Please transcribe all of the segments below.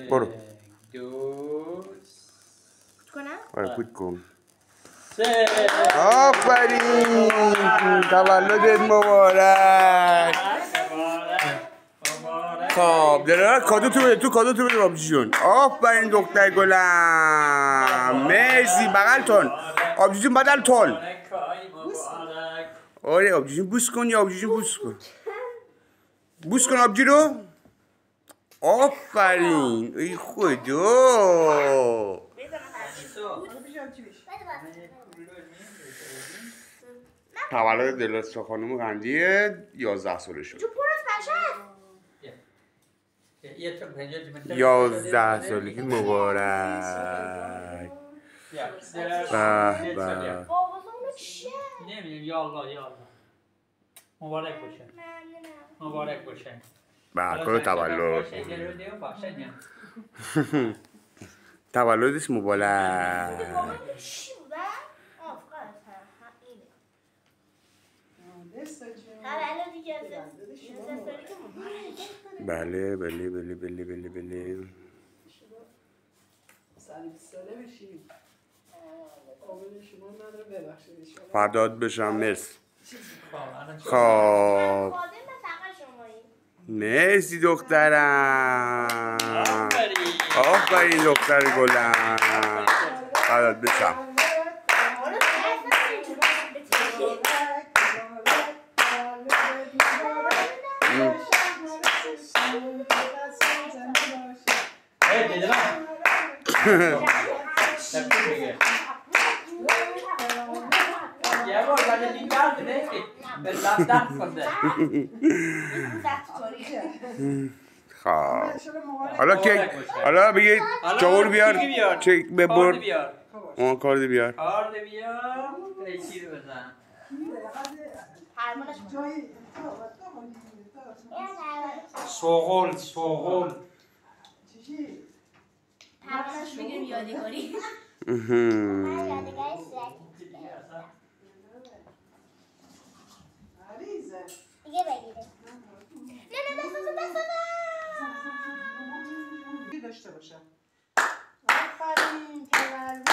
برو. دو کنم؟ آره پوت کن. سه. آفرین تولدت مبارک. خب دلار کادو تو بده، تو کادو تو بده آبجی جون. آفرین دختر گلم، مرسی. بغل تون آبجی جون، بدل تون. آره آبجی جون بوس کن، یا آبجی جون بوس کن. بوس کن آبجی رو. آفرین ای خدا. تولد دلارسا خانم قندیه 11 ساله شد. 11 سالگی مبارک. به به. نمیدونم یالله یالله مبارک باشه. مبارک باشه. برکات تولد. تولدش مبارک. بله بله بله بله بله بله. فدات بشم. مرسی. خب مرسی دخترم. آفرین دختر گلم. فدات بشم. حالا که حالا بگید چاول بیار چک ببر. اون کارد بیار. کارد بیار. تیکی رو بزن. سوغل سوغل. پرمانش بگیریم یادگاری. دیگه بگیره. نه داشته باشه. آفرین تولد.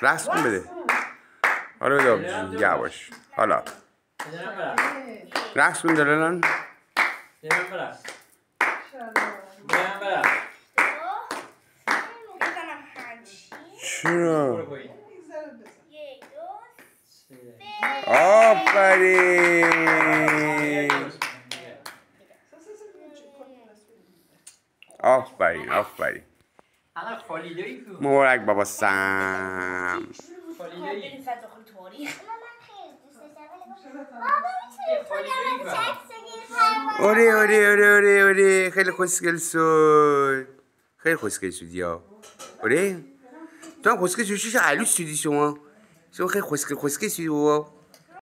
رسم کن بده. حالا بده آبجی یواش. حالا رسم کن دلالان. چرا؟ آفرین آفرین آفرین. مبارک بابا سم. اوره اوره اوره اوره اوره. خیلی خوشگل شد. خیلی خوشگل شد یا اوره. تو هم خوشگل شدی. چه علوش شدی شما. شما خیلی خوشگل شدی بابا.